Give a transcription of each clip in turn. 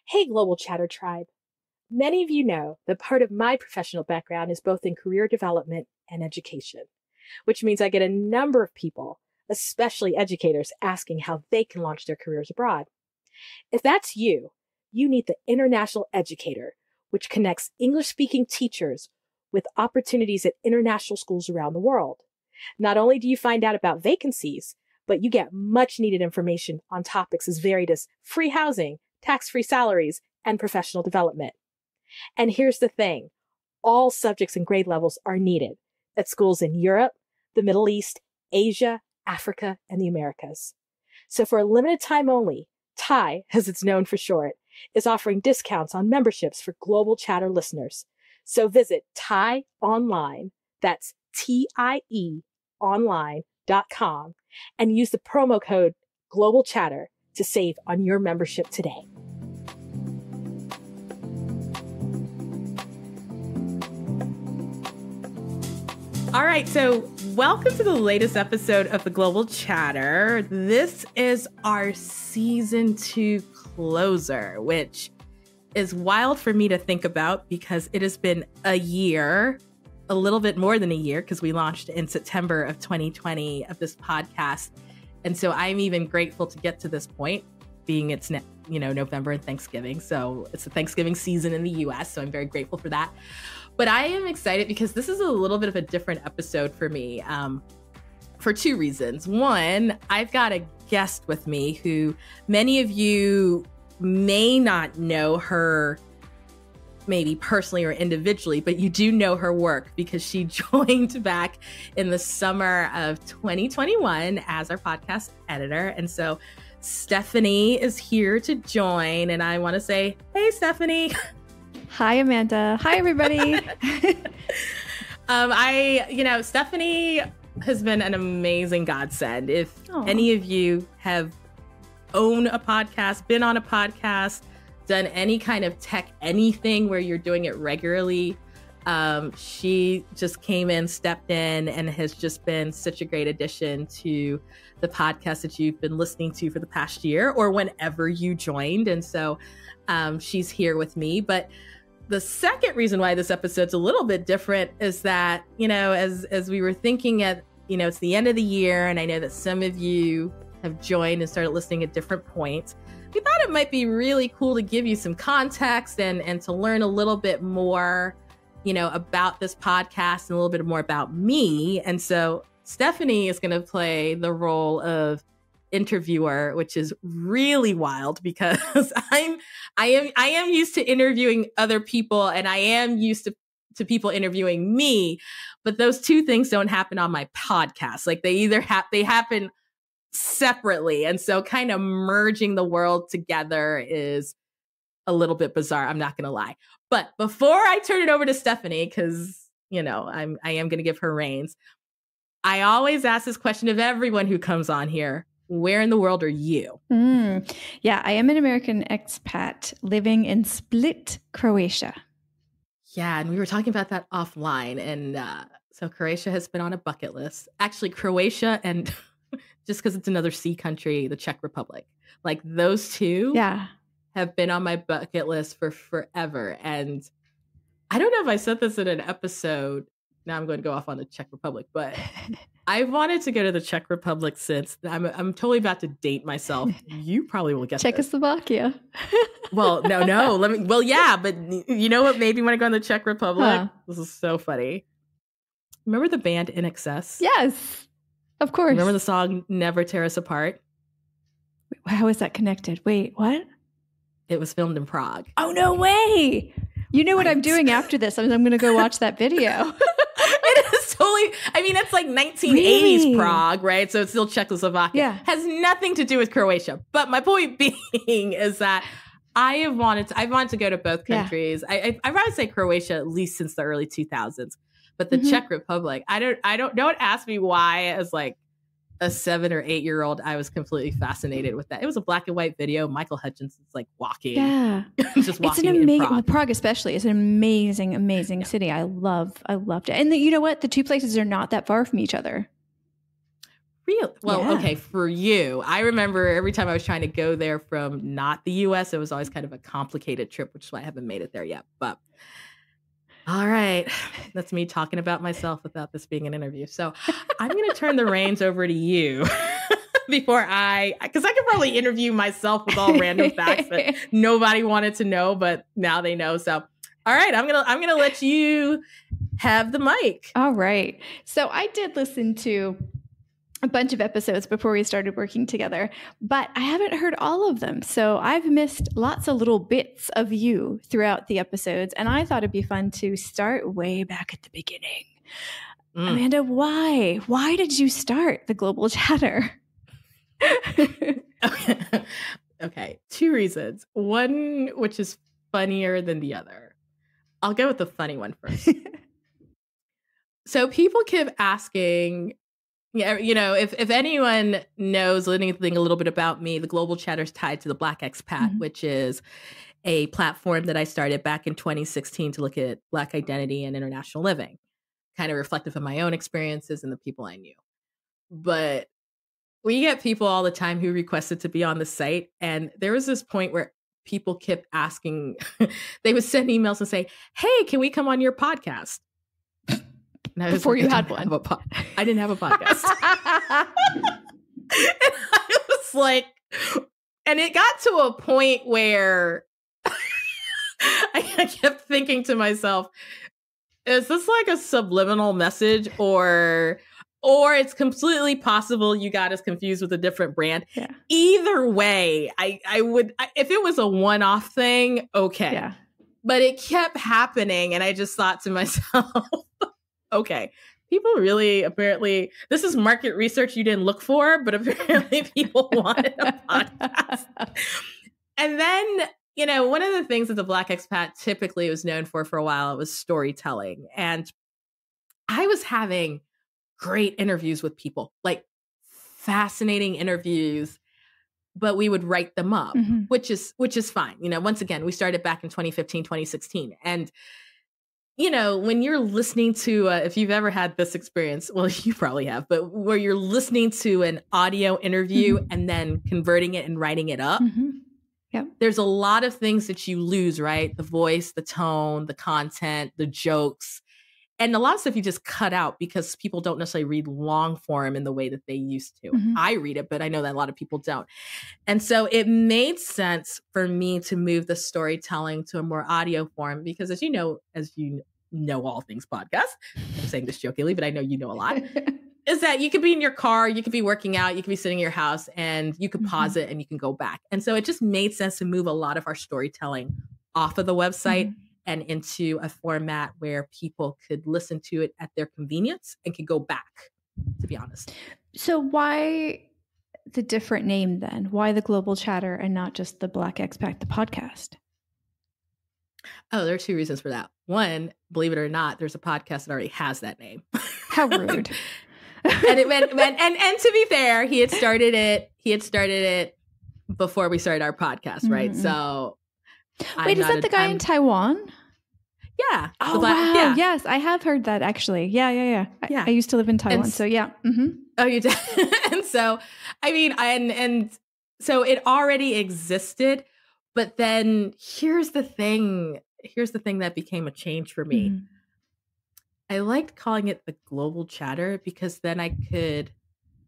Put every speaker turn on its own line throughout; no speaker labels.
Hey, Global Chatter Tribe. Many of you know that part of my professional background is both in career development and education, which means I get a number of people, especially educators, asking how they can launch their careers abroad. If that's you, you need the International Educator, which connects English-speaking teachers with opportunities at international schools around the world. Not only do you find out about vacancies, but you get much needed information on topics as varied as free housing, tax-free salaries, and professional development. And here's the thing. All subjects and grade levels are needed at schools in Europe, the Middle East, Asia, Africa, and the Americas. So for a limited time only, TIE, as it's known for short, is offering discounts on memberships for Global Chatter listeners. So visit TIE Online, that's TIE online.com, and use the promo code Global Chatter to save on your membership today. All right, so welcome to the latest episode of the Global Chatter. This is our season 2 closer, which is wild for me to think about because it has been a year, a little bit more than a year, because we launched in September of 2020 of this podcast. And so I'm even grateful to get to this point, being it's November and Thanksgiving. So it's a Thanksgiving season in the US. So I'm very grateful for that. But I am excited because this is a little bit of a different episode for me for two reasons. One, I've got a guest with me who many of you may not know her maybe personally or individually, but you do know her work because she joined back in the summer of 2021 as our podcast editor. And so Stephanie is here to join. And I want to say, hey, Stephanie.
Hi, Amanda. Hi, everybody.
Stephanie has been an amazing godsend. If any of you have owned a podcast, been on a podcast, done any kind of tech anything where you're doing it regularly, she just came in, stepped in, and has just been such a great addition to the podcast that you've been listening to for the past year or whenever you joined. And so she's here with me. But the second reason why this episode's a little bit different is that, as we were thinking it's the end of the year, and I know that some of you have joined and started listening at different points. We thought it might be really cool to give you some context and to learn a little bit more, about this podcast and a little bit more about me. And so Stephanie is going to play the role of interviewer, which is really wild because I am used to interviewing other people, and I am used to people interviewing me, but those two things don't happen on my podcast. Like they happen separately. And so kind of merging the world together is a little bit bizarre. I'm not going to lie. But before I turn it over to Stephanie, because, I am going to give her reins, I always ask this question of everyone who comes on here. Where in the world are you?
Yeah, I am an American expat living in Split, Croatia.
Yeah, and we were talking about that offline. And so Croatia has been on a bucket list. Actually, Croatia and just because it's another sea country, the Czech Republic. Like those two have been on my bucket list for forever. And I don't know if I said this in an episode. Now I'm going to go off on the Czech Republic, but I've wanted to go to the Czech Republic since. I'm totally about to date myself. You probably will get
Czechoslovakia.
Well, no. But you know what made me want to go in the Czech Republic? Huh. This is so funny. Remember the band In Excess?
Yes, of course.
Remember the song Never Tear Us Apart?
How is that connected? Wait, what?
It was filmed in Prague.
Oh, no way. You know what I'm doing after this? I'm going to go watch that video.
It is totally, it's like 1980s really? Prague, right? So it's still Czechoslovakia.
Yeah.
Has nothing to do with Croatia. But my point being is that I've wanted to go to both countries. Yeah. I would say Croatia at least since the early 2000s. But the Czech Republic, don't ask me why as like a 7 or 8 year old, I was completely fascinated with that. It was a black and white video. Michael Hutchinson's like walking.
Yeah.
Just walking in Prague.
Prague especially is an amazing city. I loved it. And you know what? The two places are not that far from each other.
Real? Well, okay, for you. I remember every time I was trying to go there from not the US, it was always kind of a complicated trip, which is why I haven't made it there yet. But all right, that's me talking about myself without this being an interview. So I'm going to turn the reins over to you because I could probably interview myself with all random facts that nobody wanted to know, but now they know. So, all right, I'm gonna let you have the mic.
All right. So I did listen to a bunch of episodes before we started working together, but I haven't heard all of them. So I've missed lots of little bits of you throughout the episodes. And I thought it'd be fun to start way back at the beginning. Amanda, why? Why did you start the Global Chatter?
Okay. 2 reasons. One, which is funnier than the other. I'll go with the funny one first. So people keep asking, if anyone knows anything a little bit about me, the Global Chatter is tied to the Black Expat, which is a platform that I started back in 2016 to look at Black identity and international living, kind of reflective of my own experiences and the people I knew. But we get people all the time who requested to be on the site. And there was this point where people kept asking, they would send emails and say, hey, can we come on your podcast?
Before you had one.
I didn't have a podcast. And I was like, and it got to a point where I kept thinking to myself, is this like a subliminal message or it's completely possible you got us confused with a different brand?
Yeah.
Either way, I would, if it was a one-off thing, okay.
Yeah.
But it kept happening. And I just thought to myself, okay, people really, apparently, this is market research you didn't look for, but apparently people wanted a podcast. And then, one of the things that the Black Expat typically was known for a while, was storytelling. And I was having great interviews with people, like fascinating interviews, but we would write them up, which is fine. Once again, we started back in 2015, 2016. And when you're listening to, if you've ever had this experience, well, you probably have, but where you're listening to an audio interview and then converting it and writing it up, there's a lot of things that you lose, right? The voice, the tone, the content, the jokes, and a lot of stuff you just cut out because people don't necessarily read long form in the way that they used to. I read it, but I know that a lot of people don't. And so it made sense for me to move the storytelling to a more audio form because as you know all things podcast, I'm saying this jokingly, but I know you know a lot, is that you could be in your car, you could be working out, you could be sitting in your house and you could pause it and you can go back. And so it just made sense to move a lot of our storytelling off of the website and into a format where people could listen to it at their convenience and could go back, to be honest.
So why the different name then? Why the Global Chatter and not just the Black Expat, the podcast?
Oh, there are 2 reasons for that. One, believe it or not, there's a podcast that already has that name.
How rude.
And it went and to be fair, he had started it before we started our podcast, right? So
wait, is that the guy in Taiwan?
Yeah.
Oh, wow. Yeah. Yes, I have heard that actually. Yeah. I used to live in Taiwan, so yeah.
Oh, you did? And so, I mean, and so it already existed, but then here's the thing that became a change for me. I liked calling it the Global Chatter because then I could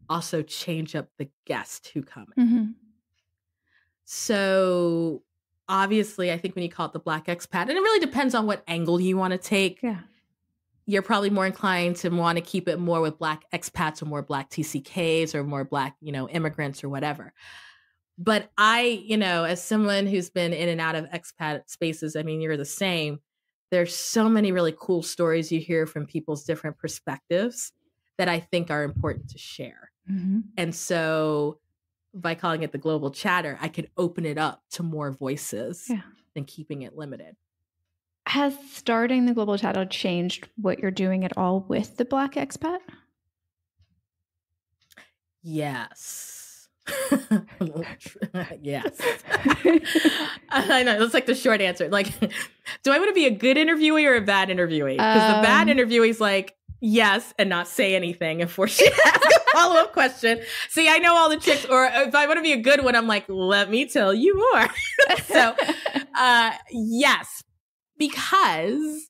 also change up the guests who come. So obviously, I think when you call it the Black Expat, and it really depends on what angle you want to take. Yeah. You're probably more inclined to want to keep it more with Black expats or more Black TCKs or more Black, immigrants or whatever. But I, as someone who's been in and out of expat spaces, I mean, you're the same. There's so many really cool stories you hear from people's different perspectives that I think are important to share. And so by calling it the Global Chatter, I could open it up to more voices than keeping it limited.
Has starting the Global Chatter changed what you're doing at all with the Black Expat?
Yes. Yes. I know. That's like the short answer. Like, do I want to be a good interviewee or a bad interviewee? Because the bad interviewee is like, yes and not say anything and force you to ask a follow-up question. See, I know all the tricks, or if I want to be a good one, I'm like, let me tell you more. So, yes, because,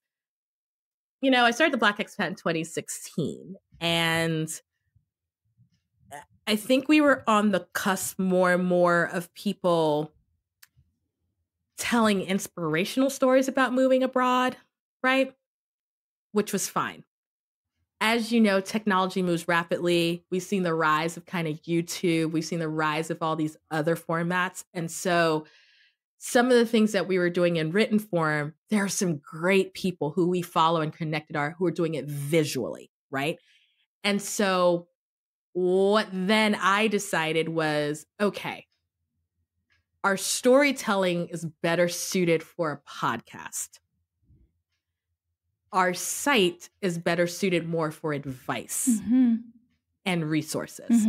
I started the Black Expat in 2016, and I think we were on the cusp more and more of people telling inspirational stories about moving abroad, right? Which was fine. As you know, technology moves rapidly. We've seen the rise of kind of YouTube. We've seen the rise of all these other formats. And so some of the things that we were doing in written form, there are some great people who we follow and connected who are doing it visually, right? And so what then I decided was, okay, our storytelling is better suited for a podcast. Our site is better suited more for advice and resources.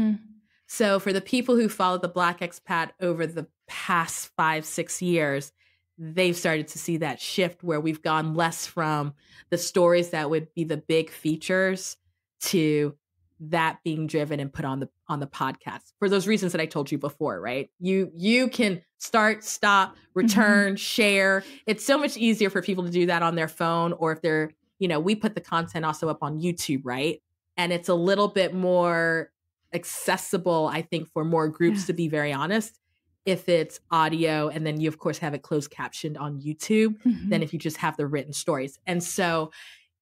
So for the people who followed the Black Expat over the past 5-6 years, they've started to see that shift where we've gone less from the stories that would be the big features to that being driven and put on the podcast for those reasons that I told you before, right? You can start, stop, return, share. It's so much easier for people to do that on their phone, or if they're, we put the content also up on YouTube, right? And it's a little bit more accessible, I think, for more groups, to be very honest, if it's audio and then you of course have it closed captioned on YouTube than if you just have the written stories. And so,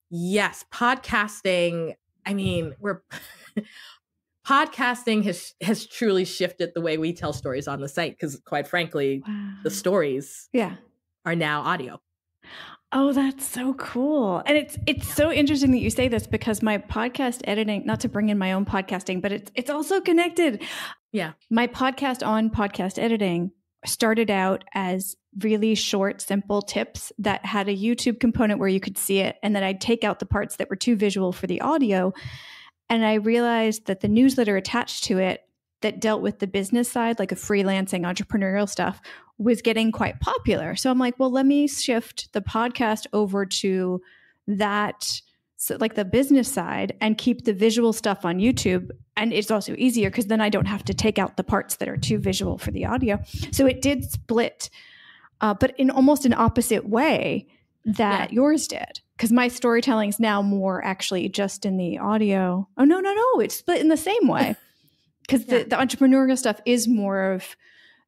yes, podcasting, podcasting has truly shifted the way we tell stories on the site, because quite frankly, the stories are now audio.
Oh, that's so cool. And it's so interesting that you say this, because my podcast editing, not to bring in my own podcasting, but it's also connected.
Yeah.
My podcast on podcast editing started out as really short, simple tips that had a YouTube component where you could see it. And then I'd take out the parts that were too visual for the audio. And I realized that the newsletter attached to it that dealt with the business side, like a freelancing, entrepreneurial stuff, was getting quite popular. So I'm like, well, let me shift the podcast over to that, so like the business side, and keep the visual stuff on YouTube. And it's also easier because then I don't have to take out the parts that are too visual for the audio. So it did split, but in almost an opposite way that yours did. Because my storytelling is now more actually just in the audio. Oh, no. It's split in the same way. Because the entrepreneurial stuff is more of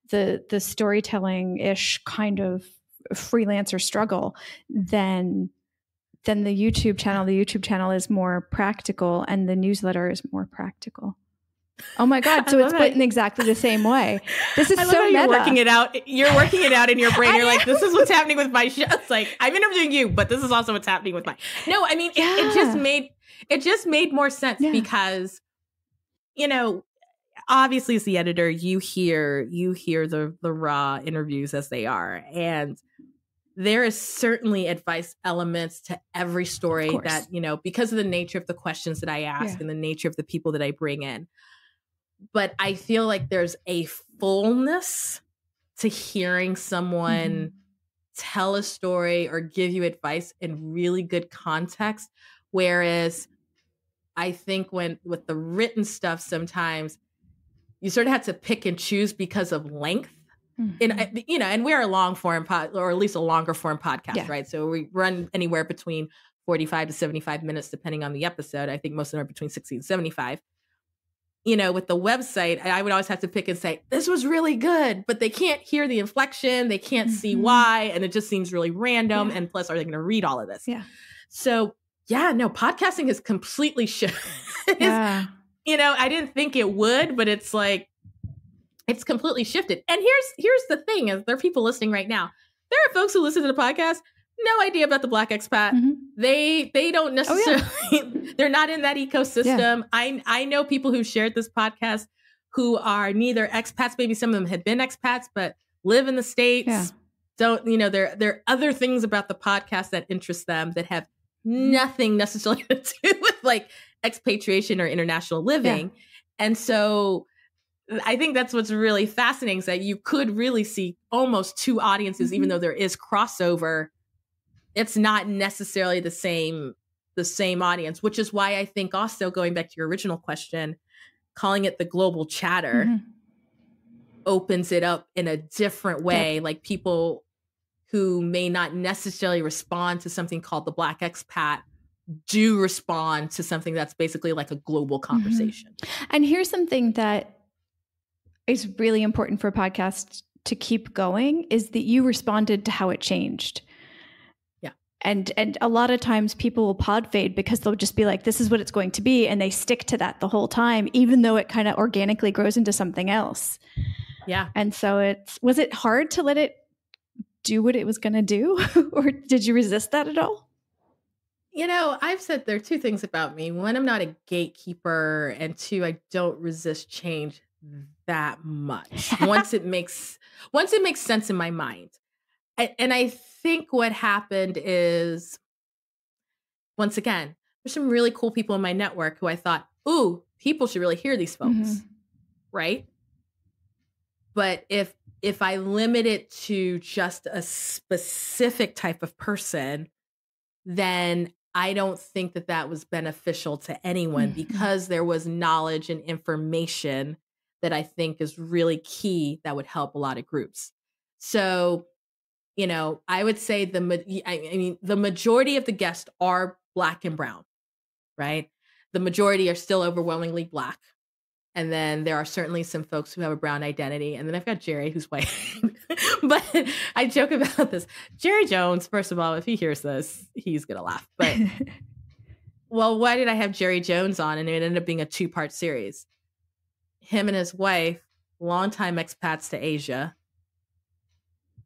the storytelling-ish kind of freelancer struggle than the YouTube channel. The YouTube channel is more practical, and the newsletter is more practical. Oh my God. So it's split in exactly the same way. This is so meta.
You're working it out. You're working it out in your brain. You're like, this is what's happening with my show. It's like, I'm interviewing you, but this is also what's happening with mine. No, I mean, it just made more sense because, obviously as the editor, you hear the raw interviews as they are. And there is certainly advice elements to every story that, because of the nature of the questions that I ask and the nature of the people that I bring in. But I feel like there's a fullness to hearing someone tell a story or give you advice in really good context. Whereas I think with the written stuff, sometimes you sort of have to pick and choose because of length. And we're a long form or at least a longer form podcast, right? So we run anywhere between 45 to 75 minutes, depending on the episode. I think most of them are between 60 and 75. With the website, I would always have to pick and say, this was really good, but they can't hear the inflection. They can't see why. And it just seems really random. And plus, are they going to read all of this? Yeah. So podcasting has completely shifted. I didn't think it would, but it's like, it's completely shifted. And here's the thing, is there are people listening right now. There are folks who listen to the podcast, no idea about the Black Expat. They don't necessarily, they're not in that ecosystem. I know people who shared this podcast who are neither expats, maybe some of them had been expats, but live in the States. Don't, there are other things about the podcast that interest them that have nothing necessarily to do with like expatriation or international living. And so I think that's what's really fascinating, is that you could really see almost two audiences, even though there is crossover. It's not necessarily the same the same audience, which is why I think also going back to your original question, calling it the global chatter opens it up in a different way. Yep. Like people who may not necessarily respond to something called the Black Expat do respond to something that's basically like a global conversation.
And here's something that is really important for a podcast to keep going is that you responded to how it changed.
Yeah.
And a lot of times people will pod fade because they'll just be like, this is what it's going to be. And they stick to that the whole time, even though it kind of organically grows into something else.
Yeah.
And so was it hard to let it do what it was going to do? Or did you resist that at all?
You know, I've said there are two things about me. One, I'm not a gatekeeper. And two, I don't resist change that much once it makes sense in my mind. And I think what happened is, once again, there's some really cool people in my network who I thought, ooh, people should really hear these folks. Right. But if I limit it to just a specific type of person, then I don't think that was beneficial to anyone because there was knowledge and information that I think is really key that would help a lot of groups. So, you know, I would say the majority of the guests are Black and brown, right? The majority are still overwhelmingly Black. And then there are certainly some folks who have a brown identity. And then I've got Jerry, who's white. But I joke about this. Jerry Jones, first of all, if he hears this, he's going to laugh. But, well, why did I have Jerry Jones on? And it ended up being a 2-part series. Him and his wife, longtime expats to Asia,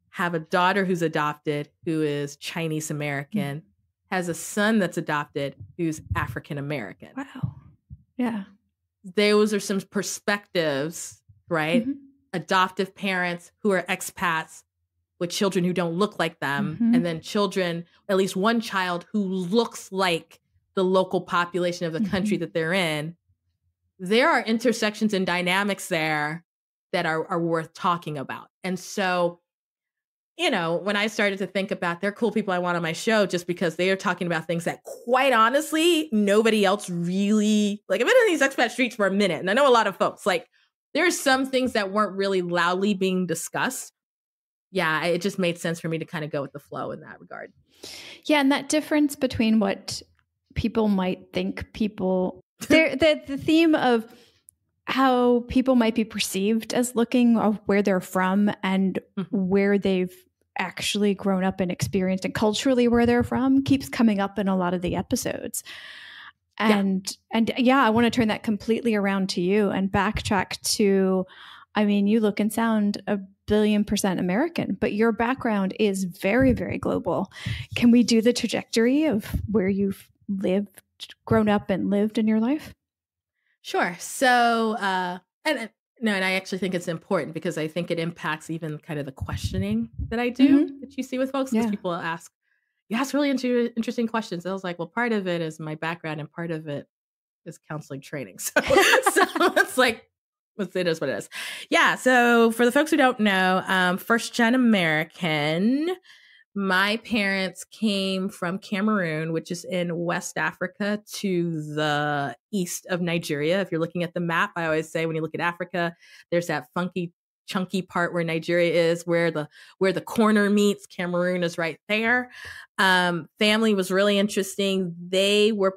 have a daughter who's adopted, who is Chinese American, has a son that's adopted, who's African American.
Wow. Yeah.
Those are some perspectives, right? Adoptive parents who are expats with children who don't look like them. And then children, at least one child who looks like the local population of the country that they're in. There are intersections and dynamics there that are worth talking about. And so, you know, when I started to think about, they're cool people I want on my show just because they are talking about things that, quite honestly, nobody else really, like, I've been in these expat streets for a minute, and I know a lot of folks, like, there's some things that weren't really loudly being discussed. Yeah, it just made sense for me to kind of go with the flow in that regard.
Yeah, and that difference between what people might think the theme of how people might be perceived as looking of where they're from and where they've actually grown up and experienced and culturally where they're from keeps coming up in a lot of the episodes. And I want to turn that completely around to you and backtrack to, I mean, you look and sound 1,000,000,000% American, but your background is very, very global. Can we do the trajectory of where you've grown up and lived in your life?
Sure. So, and I actually think it's important because I think it impacts even kind of the questioning that I do that you see with folks. Because people ask, you ask really interesting questions. I was like, well, part of it is my background and part of it is counseling training. So it's like, it is what it is. Yeah. So for the folks who don't know, first-gen American. My parents came from Cameroon, which is in West Africa, to the east of Nigeria. If you're looking at the map, I always say when you look at Africa, there's that funky, chunky part where Nigeria is, where the corner meets. Cameroon is right there. Family was really interesting. They were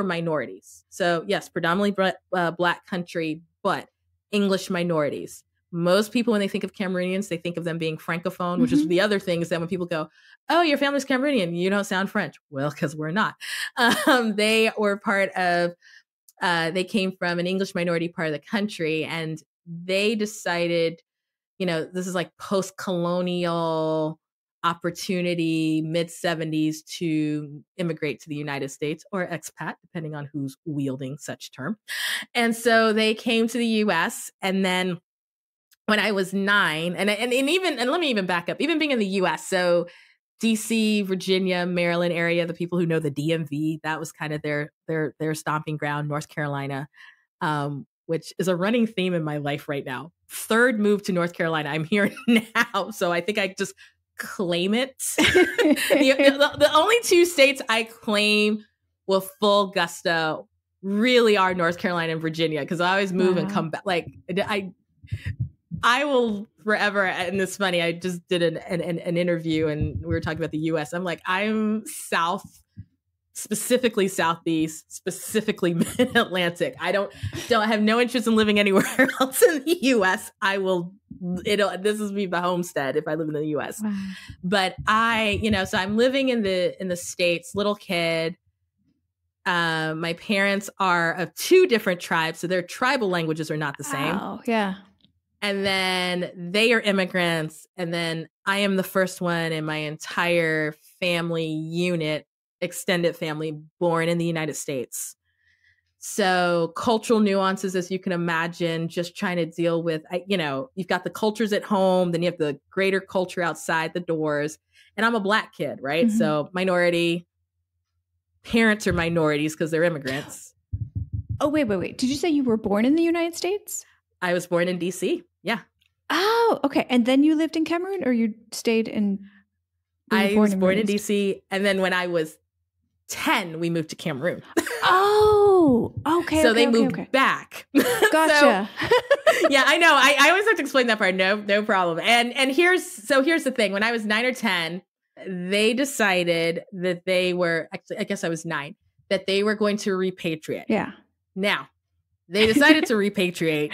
minorities. So yes, predominantly Black country, but English minorities. Most people, when they think of Cameroonians, they think of them being Francophone, which is the other thing is that when people go, oh, your family's Cameroonian, you don't sound French. Well, because we're not. They were they came from an English minority part of the country, and they decided, you know, this is like post-colonial opportunity, mid-70s to immigrate to the United States, or expat, depending on who's wielding such term. And so they came to the U.S., and then when I was 9, and let me even back up, even being in the US, so DC, Virginia, Maryland area, the people who know the DMV, that was kind of their stomping ground, North Carolina, which is a running theme in my life right now. 3rd move to North Carolina. I'm here now, so I think I just claim it. The only 2 states I claim with full gusto really are North Carolina and Virginia, because I always move and come back. Like I will forever, and it's funny, I just did an interview and we were talking about the US. I'm like, I'm South, specifically Southeast, specifically Mid-Atlantic. I don't have no interest in living anywhere else in the US. This will be my homestead if I live in the US. Wow. But so I'm living in the States, little kid. My parents are of two different tribes, so their tribal languages are not the same.
Oh, yeah.
And then they are immigrants. And then I am the first one in my entire family unit, extended family, born in the United States. So cultural nuances, as you can imagine, just trying to deal with, you've got the cultures at home, then you have the greater culture outside the doors. And I'm a Black kid, right? Mm-hmm. So minority, parents are minorities because they're immigrants.
Oh, wait. Did you say you were born in the United States?
I was born in DC. Yeah.
Oh, okay. And then you lived in Cameroon, or you stayed in?
I was born in DC. And then when I was 10, we moved to Cameroon.
Oh, okay.
So they moved back.
Gotcha.
Yeah, I know. I always have to explain that part. No problem. And here's the thing. When I was 9 or 10, they decided that they were, actually, I guess I was 9, that they were going to repatriate.
Yeah.
Now, they decided to repatriate.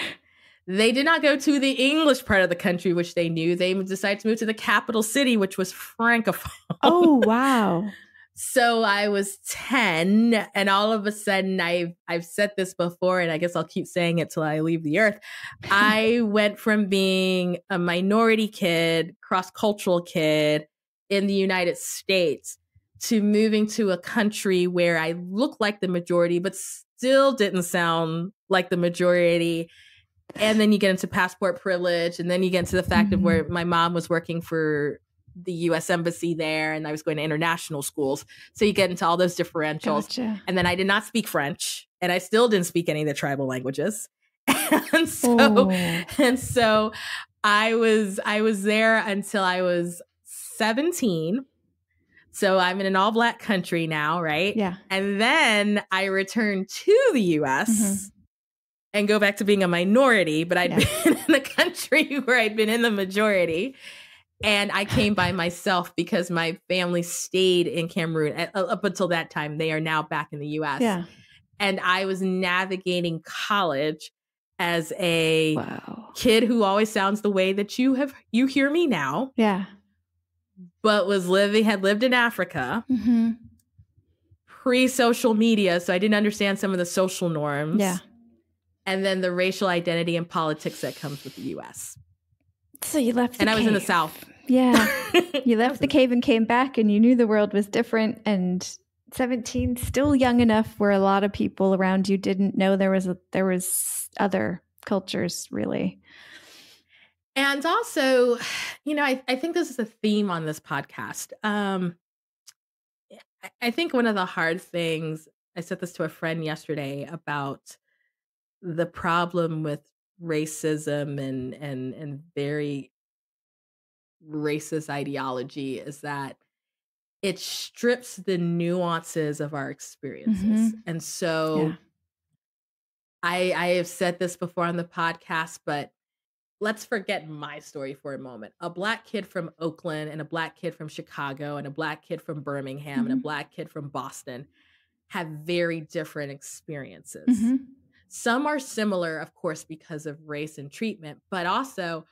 They did not go to the English part of the country, which they knew. They decided to move to the capital city, which was Francophone.
Oh, wow.
So I was 10, and all of a sudden, I've said this before, and I guess I'll keep saying it till I leave the earth. I went from being a minority kid, cross-cultural kid in the United States, to moving to a country where I looked like the majority, but still didn't sound like the majority. And then you get into passport privilege, and then you get into the fact of where my mom was working for the U.S. Embassy there, and I was going to international schools. So you get into all those differentials.
Gotcha.
And then I did not speak French, and I still didn't speak any of the tribal languages. And so I was there until I was 17. So I'm in an all Black country now, right?
Yeah.
And then I returned to the U.S. and go back to being a minority, but I'd been in a country where I'd been in the majority. And I came by myself because my family stayed in Cameroon up until that time. They are now back in the U.S.
Yeah.
And I was navigating college as a kid who always sounds the way that you hear me now.
Yeah.
But had lived in Africa, pre-social media, so I didn't understand some of the social norms.
Yeah.
And then the racial identity and politics that comes with the U.S.
So you left the
cave.
I
was in the South.
Yeah. You left the cave and came back, and you knew the world was different. And 17, still young enough where a lot of people around you didn't know there was other cultures, really.
And also, I think this is a theme on this podcast. I think one of the hard things, I said this to a friend yesterday about the problem with racism and very racist ideology, is that it strips the nuances of our experiences. And so I have said this before on the podcast, but let's forget my story for a moment. A Black kid from Oakland and a Black kid from Chicago and a Black kid from Birmingham and a Black kid from Boston have very different experiences. Some are similar, of course, because of race and treatment, but also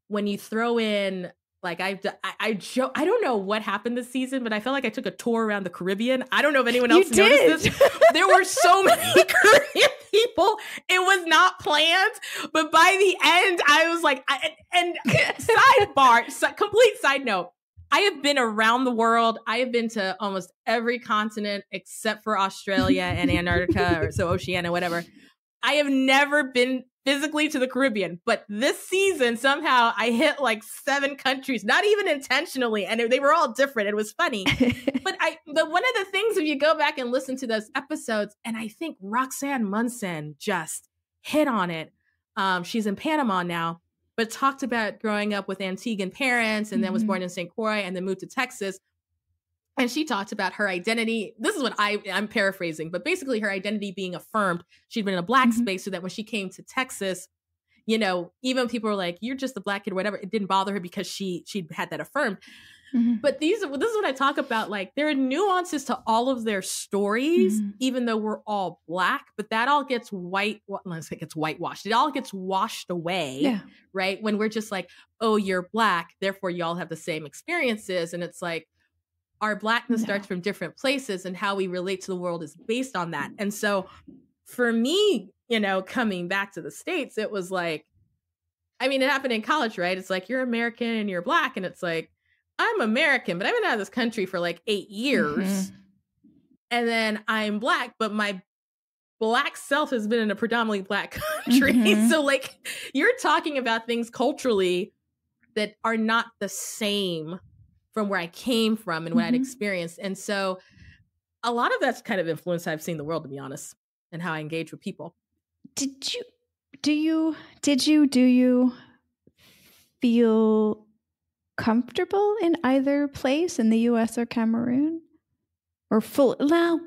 when you throw in, like I don't know what happened this season, but I felt like I took a tour around the Caribbean. I don't know if anyone else noticed this. There were so many Caribbean people. It was not planned, but by the end, I was like, complete side note. I have been around the world. I have been to almost every continent except for Australia and Antarctica, or so Oceania, whatever. I have never been physically to the Caribbean, but this season, somehow I hit like 7 countries, not even intentionally. And they were all different. It was funny. But one of the things, if you go back and listen to those episodes, and I think Roxanne Munson just hit on it. She's in Panama now, but talked about growing up with Antiguan parents and then was born in St. Croix and then moved to Texas. And she talked about her identity. This is what I'm paraphrasing, but basically her identity being affirmed. She'd been in a Black space so that when she came to Texas, you know, even people were like, you're just a Black kid, whatever. It didn't bother her because she'd had that affirmed. But this is what I talk about. Like, there are nuances to all of their stories, even though we're all Black, but that all gets whitewashed. It all gets washed away, right? When we're just like, oh, you're Black, therefore y'all have the same experiences. And it's like, our Blackness starts from different places, and how we relate to the world is based on that. And so for me, you know, coming back to the States, it was like, I mean, it happened in college, right? It's like, you're American and you're Black. And it's like, I'm American, but I've been out of this country for like 8 years. And then I'm Black, but my Black self has been in a predominantly Black country. So like, you're talking about things culturally that are not the same from where I came from and what I'd experienced. And so a lot of that's kind of influenced how I've seen the world, to be honest, and how I engage with people.
Do you feel comfortable in either place, in the US or Cameroon? Or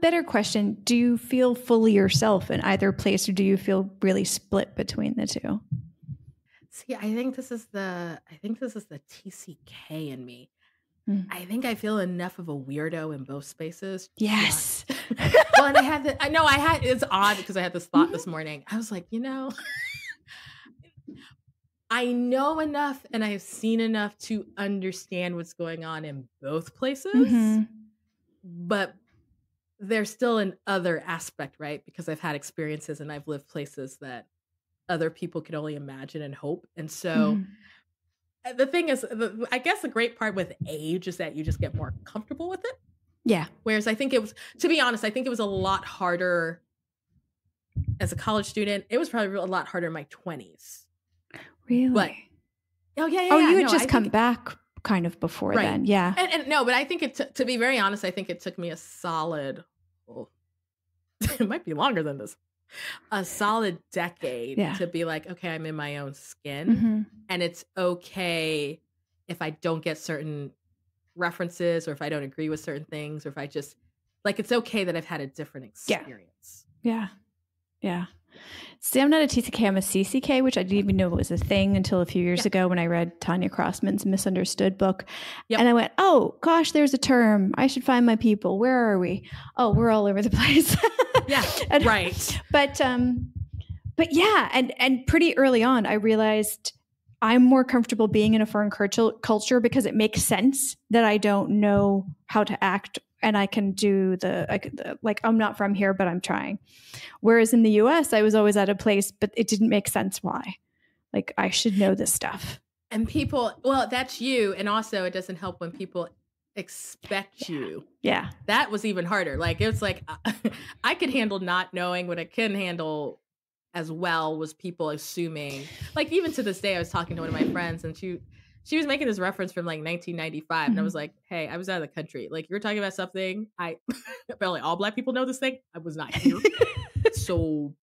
better question, do you feel fully yourself in either place, or do you feel really split between the two?
See, I think this is the TCK in me. I think I feel enough of a weirdo in both spaces.
Yes.
Well, and it's odd because I had this thought this morning. I was like, you know, I know enough and I've seen enough to understand what's going on in both places, but there's still an other aspect, right? Because I've had experiences and I've lived places that other people can only imagine and hope. And so the thing is, I guess the great part with age is that you just get more comfortable with it.
Yeah.
Whereas I think it was, to be honest, I think it was a lot harder as a college student. It was probably a lot harder in my 20s.
Really?
But,
you had just come back kind of before then. Yeah.
And no, but I think to be very honest, I think it took me a solid, it might be longer than this, a solid decade to be like, okay, I'm in my own skin, and it's okay if I don't get certain references, or if I don't agree with certain things, or if I just like, it's okay that I've had a different experience.
Yeah. See, I'm not a TCK, I'm a CCK, which I didn't even know was a thing until a few years ago when I read Tanya Crossman's Misunderstood book. And I went, oh gosh, there's a term. I should find my people. Where are we? Oh, we're all over the place.
Right.
But yeah, and pretty early on, I realized I'm more comfortable being in a foreign culture because it makes sense that I don't know how to act, and I can do like, I'm not from here, but I'm trying. Whereas in the US, I was always at a place, but it didn't make sense why. Like, I should know this stuff.
And people, well, that's you. And also it doesn't help when people expect you.
Yeah.
That was even harder. Like, it's like, I could handle not knowing. What I couldn't handle as well was people assuming. Like, even to this day, I was talking to one of my friends, and she was making this reference from like 1995. And I was like, hey, I was out of the country. Like, you're talking about something. Apparently all Black people know this thing. I was not here. So,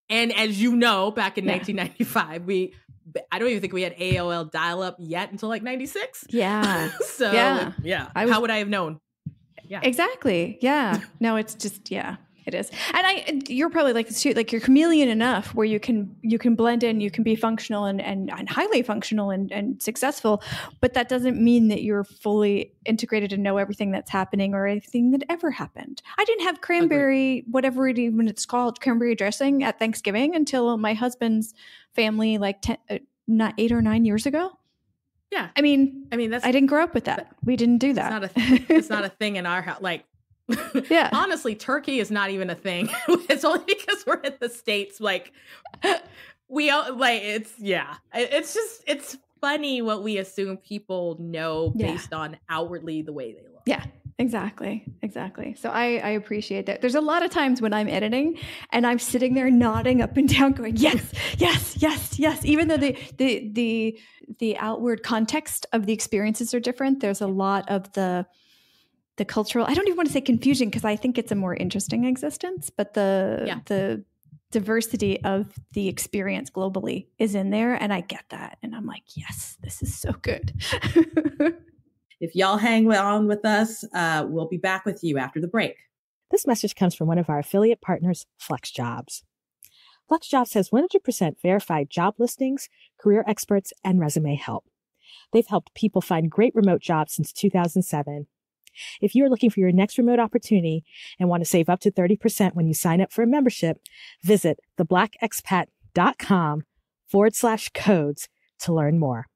and as you know, back in 1995, I don't even think we had AOL dial-up yet until like 96.
Yeah.
So how would I have known? Yeah,
exactly. Yeah. No, it's just, it is. And you're probably like this too, like you're chameleon enough where you can blend in, you can be functional and highly functional and successful, but that doesn't mean that you're fully integrated and know everything that's happening or anything that ever happened. I didn't have cranberry, whatever it's called, cranberry dressing at Thanksgiving until my husband's family, like 8 or 9 years ago.
Yeah.
I mean, I didn't grow up with that. We didn't do that.
It's not a thing in our house. Like, honestly, turkey is not even a thing. It's only because we're in the States. Like, it's funny what we assume people know based on outwardly the way they look.
Yeah, exactly. So I appreciate that. There's a lot of times when I'm editing and I'm sitting there nodding up and down going, yes. Even though the outward context of the experiences are different, there's a lot of the cultural, I don't even want to say confusion because I think it's a more interesting existence, but the diversity of the experience globally is in there, and I get that. And I'm like, yes, this is so good.
if y'all hang on with us, we'll be back with you after the break.
This message comes from one of our affiliate partners, FlexJobs. FlexJobs has 100% verified job listings, career experts, and resume help. They've helped people find great remote jobs since 2007. If you're looking for your next remote opportunity and want to save up to 30% when you sign up for a membership, visit theblackexpat.com/codes to learn more.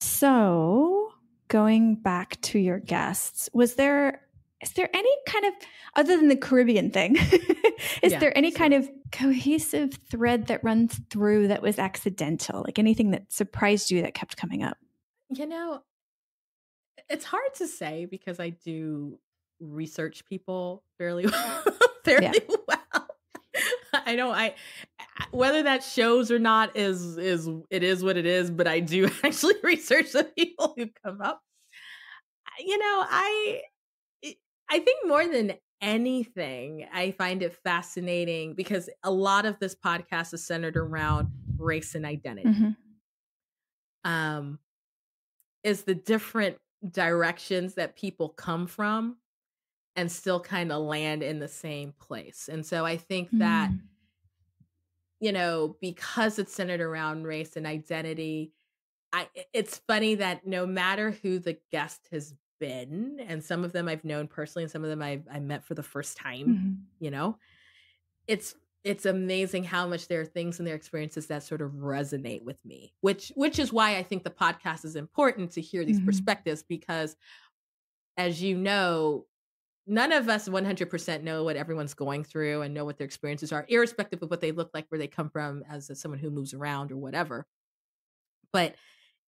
So, going back to your guests, is there any kind of, other than the Caribbean thing, is there any kind of cohesive thread that runs through that was accidental? Like anything that surprised you that kept coming up?
It's hard to say because I do research people fairly well. I know whether that shows or not is it is what it is, but I do actually research the people who come up. I think more than anything, I find it fascinating because a lot of this podcast is centered around race and identity. Is the different directions that people come from and still kind of land in the same place. And so I think that, because it's centered around race and identity, it's funny that no matter who the guest has been, and some of them I've known personally and some of them I met for the first time, it's amazing how much there are things in their experiences that sort of resonate with me, which is why I think the podcast is important to hear these perspectives, because as you know, none of us 100% know what everyone's going through and know what their experiences are, irrespective of what they look like, where they come from as someone who moves around or whatever. But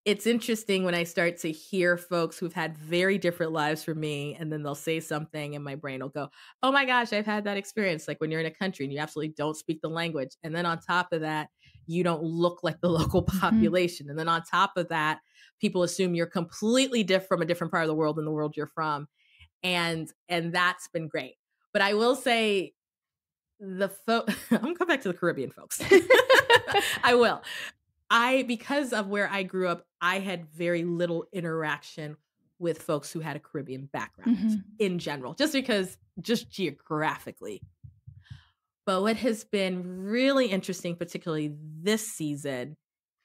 it's interesting when I start to hear folks who've had very different lives from me, and then they'll say something and my brain will go, oh my gosh, I've had that experience. Like when you're in a country and you absolutely don't speak the language. And then on top of that, you don't look like the local population. And then on top of that, people assume you're completely different from a different part of the world than the world you're from. And that's been great. But I will say I'm gonna come back to the Caribbean folks. I will. Because of where I grew up, I had very little interaction with folks who had a Caribbean background in general, just geographically. But what has been really interesting, particularly this season,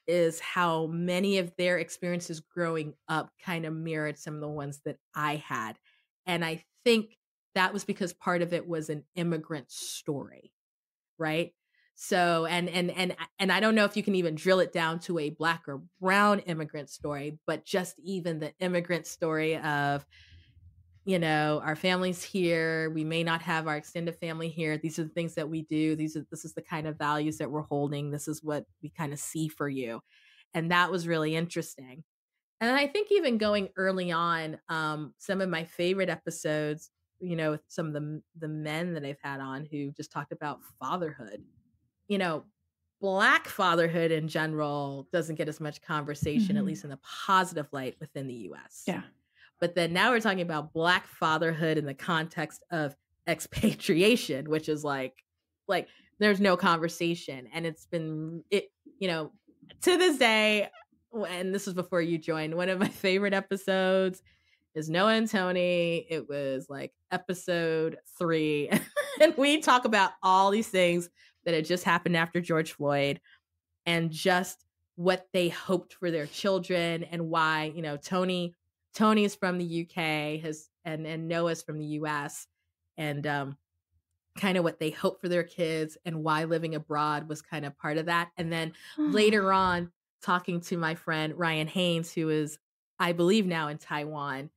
is how many of their experiences growing up kind of mirrored some of the ones that I had. And I think that was because part of it was an immigrant story, right? So, and I don't know if you can even drill it down to a Black or brown immigrant story, but just even the immigrant story of, our family's here. We may not have our extended family here. These are the things that we do. This is the kind of values that we're holding. This is what we kind of see for you. And that was really interesting. And I think even going early on, some of my favorite episodes, with some of the men that I've had on who just talked about fatherhood. Black fatherhood in general doesn't get as much conversation, at least in a positive light within the US.
Yeah.
But then now we're talking about Black fatherhood in the context of expatriation, which is like there's no conversation. And it's been, to this day, and this was before you joined, one of my favorite episodes is Noah and Tony. It was like episode 3. And we talk about all these things that had just happened after George Floyd and just what they hoped for their children and why, Tony's from the UK and Noah's from the US, and kind of what they hope for their kids and why living abroad was kind of part of that. And then later on, talking to my friend Ryan Haynes, who is, I believe, now in Taiwan,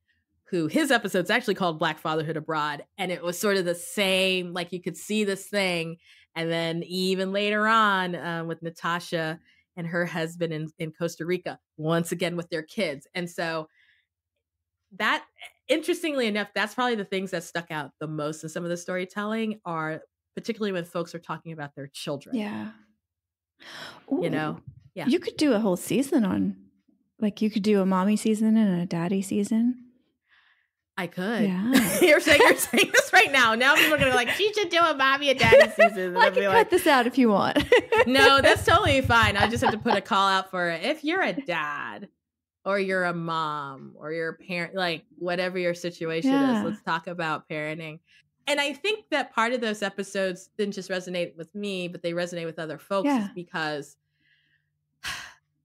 who his episode's actually called Black Fatherhood Abroad. And it was sort of the same, like you could see this thing. And then even later on with Natasha and her husband in Costa Rica, once again with their kids. And so that, interestingly enough, that's probably the things that stuck out the most in some of the storytelling, are particularly when folks are talking about their children.
Yeah. Ooh.
Yeah.
You could do a whole season on, like you could do a mommy season and a daddy season.
I could.
Yeah.
You're saying this right now. Now people are going to be like, she should do a mommy and daddy season.
Well, I can cut this out if you want.
No, that's totally fine. I just have to put a call out for if you're a dad or you're a mom or you're a parent, like whatever your situation is, let's talk about parenting. And I think that part of those episodes didn't just resonate with me, but they resonate with other folks is because,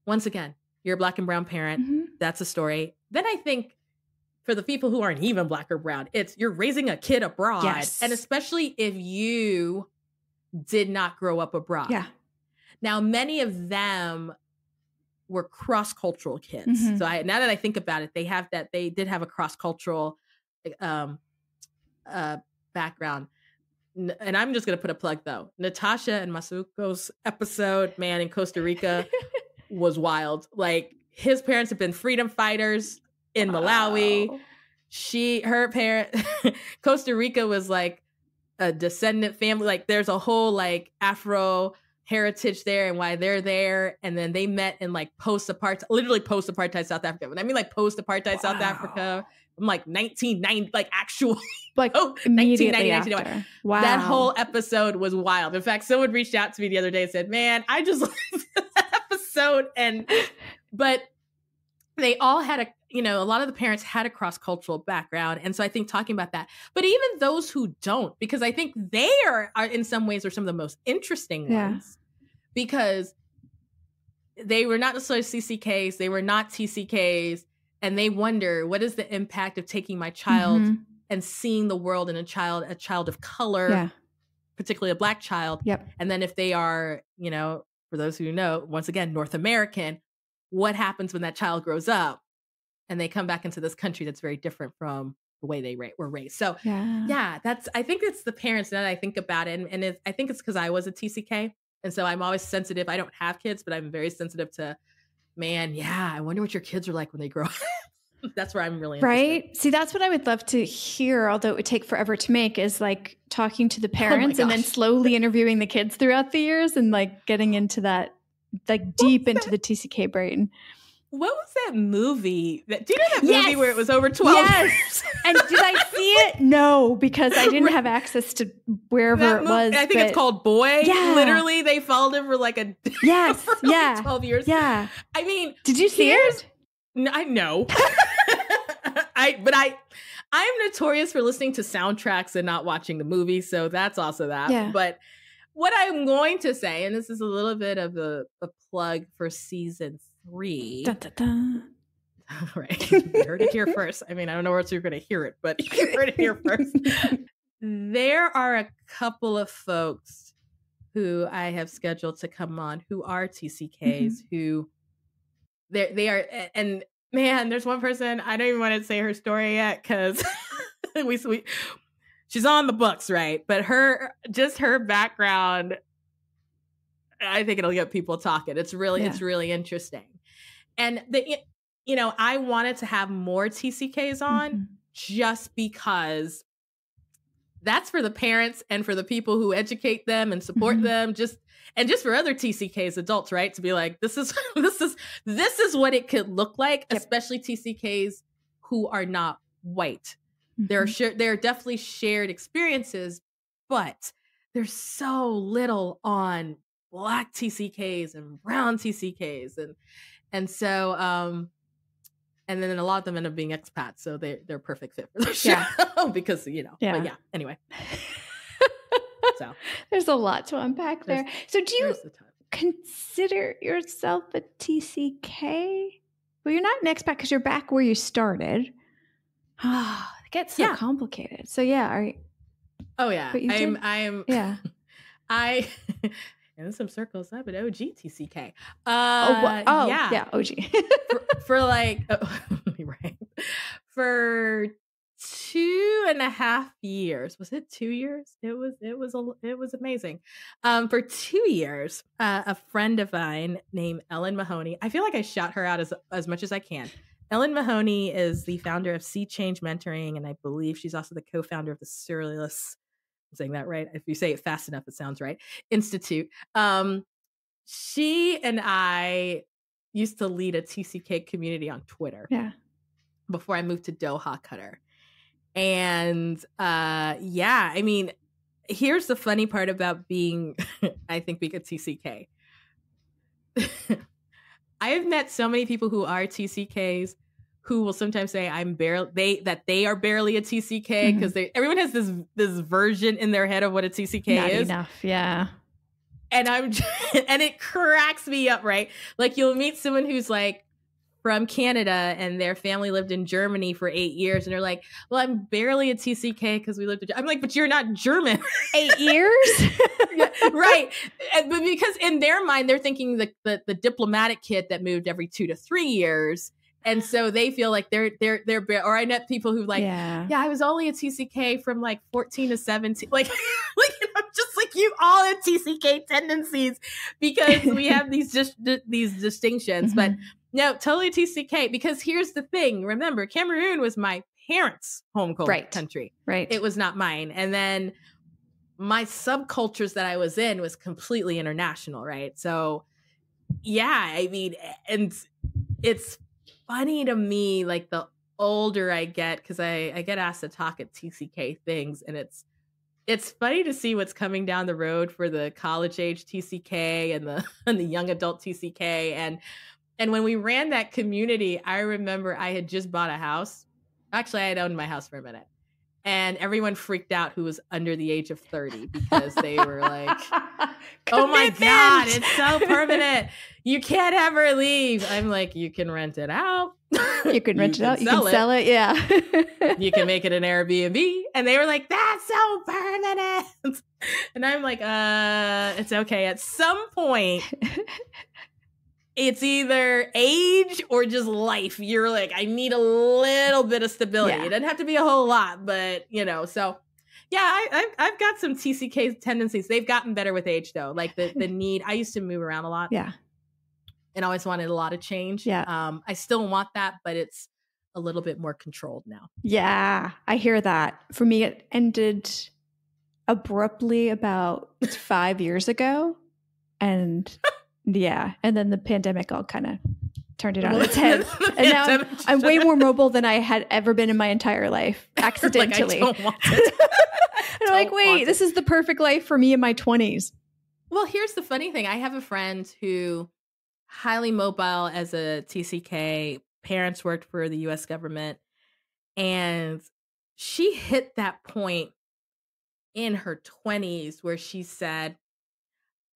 once again, you're a Black and brown parent. That's a story. Then I think for the people who aren't even Black or brown, it's you're raising a kid abroad. Yes. And especially if you did not grow up abroad. Yeah. Now, many of them were cross-cultural kids. So now that I think about it, they did have a cross-cultural background. And I'm just going to put a plug though. Natasha and Masuko's episode, man, in Costa Rica was wild. Like his parents have been freedom fighters in Malawi. Her parent, Costa Rica was like a descendant family. Like there's a whole like Afro heritage there and why they're there. And then they met in like literally post-apartheid South Africa. When I mean like post-apartheid South Africa, I'm like 1990, like actual, like
immediately after. Wow.
That whole episode was wild. In fact, someone reached out to me the other day and said, man, I just listened to that episode. But they all had a lot of the parents had a cross-cultural background. And so I think talking about that, but even those who don't, because I think they are in some ways are some of the most interesting ones because they were not necessarily CCKs. They were not TCKs. And they wonder, what is the impact of taking my child and seeing the world in a child of color, particularly a Black child. Yep. And then if they are, for those who know, once again, North American, what happens when that child grows up and they come back into this country that's very different from the way they were raised. So I think it's the parents now that I think about it. And I think it's because I was a TCK. And so I'm always sensitive. I don't have kids, but I'm very sensitive to, man, I wonder what your kids are like when they grow up. That's where I'm really interested.
Right? See, that's what I would love to hear, although it would take forever to make, is like talking to the parents and then slowly interviewing the kids throughout the years and like getting into that, like deep into the TCK brain.
What was that movie? Do you know that movie where it was over 12 years?
And did I see it? No, because I didn't have access to wherever it was.
I think it's called Boy. Yeah. Literally, they followed him for like 12 years.
Yeah.
I mean,
did you see it?
I know. I'm notorious for listening to soundtracks and not watching the movie, so that's also that. Yeah. But what I'm going to say, and this is a little bit of a plug for season 3. Dun, dun, dun. Right. You heard it here first. I mean, I don't know where else you're going to hear it, but you heard it here first. There are a couple of folks who I have scheduled to come on who are TCKs, who they are, and man, there's one person, I don't even want to say her story yet because she's on the books, right? But her background, I think it'll get people talking. It's really interesting. And I wanted to have more TCKs on just because that's for the parents and for the people who educate them and support them, just for other TCKs, adults, right? To be like, this is what it could look like, especially TCKs who are not white. There are definitely shared experiences, but there's so little on Black TCKs and brown TCKs, and so and then a lot of them end up being expats, so they're perfect fit for the show because But anyway. So
there's a lot to unpack there. So do you consider yourself a TCK? Well, you're not an expat because you're back where you started. Oh, it gets so complicated. So are you?
Oh yeah, I'm in some circles, I'm an OG TCK.
OG.
for like, right. For 2.5 years. Was it 2 years? It was amazing. For 2 years, a friend of mine named Ellen Mahoney, I feel like I shout her out as much as I can. Ellen Mahoney is the founder of Sea Change Mentoring, and I believe she's also the co-founder of the Surrealist, I'm saying that right. If you say it fast enough, it sounds right. Institute. She and I used to lead a TCK community on Twitter. Yeah. Before I moved to Doha, Qatar. And I mean, here's the funny part about being, I think, being a TCK. I have met so many people who are TCKs who will sometimes say they are barely a TCK because everyone has this version in their head of what a TCK
Not
is.
enough, yeah.
And and it cracks me up, right? Like you'll meet someone who's like from Canada and their family lived in Germany for 8 years, and they're like, "Well, I'm barely a TCK because we lived." I'm like, "But you're not German."
8 years,
yeah, right? But because in their mind, they're thinking the diplomatic kid that moved every 2 to 3 years. And so they feel like they're, or I met people who like, yeah, I was only a TCK from like 14 to 17. Like, just like you all have TCK tendencies because we have these distinctions. But no, totally TCK, because here's the thing. Remember, Cameroon was my parents' home country.
Right.
It was not mine. And then my subcultures that I was in was completely international, right? So yeah, I mean, and it's funny to me, like the older I get, because I get asked to talk at TCK things, and it's funny to see what's coming down the road for the college age TCK and the young adult TCK. And when we ran that community, I remember I had just bought a house. Actually, I had owned my house for a minute. And everyone freaked out who was under the age of 30 because they were like, oh my God, it's so permanent. You can't ever leave. I'm like, you can rent it out.
You can rent it out. You can sell it. Yeah.
You can make it an Airbnb. And they were like, that's so permanent. And I'm like, it's okay. At some point, it's either age or just life. You're like, I need a little bit of stability. Yeah. It doesn't have to be a whole lot, but so yeah, I've got some TCK tendencies. They've gotten better with age though. Like the need, I used to move around a lot.
Yeah.
And always wanted a lot of change.
Yeah.
I still want that, but it's a little bit more controlled now.
Yeah, I hear that. For me, it ended abruptly about 5 years ago. And yeah. And then the pandemic all kind of turned it on its head. And now I'm way more mobile than I had ever been in my entire life, accidentally.
Like, I don't want it.
And I'm like, wait, this is the perfect life for me in my 20s.
Well, here's the funny thing. I have a friend who highly mobile as a TCK, parents worked for the US government, and she hit that point in her 20s where she said,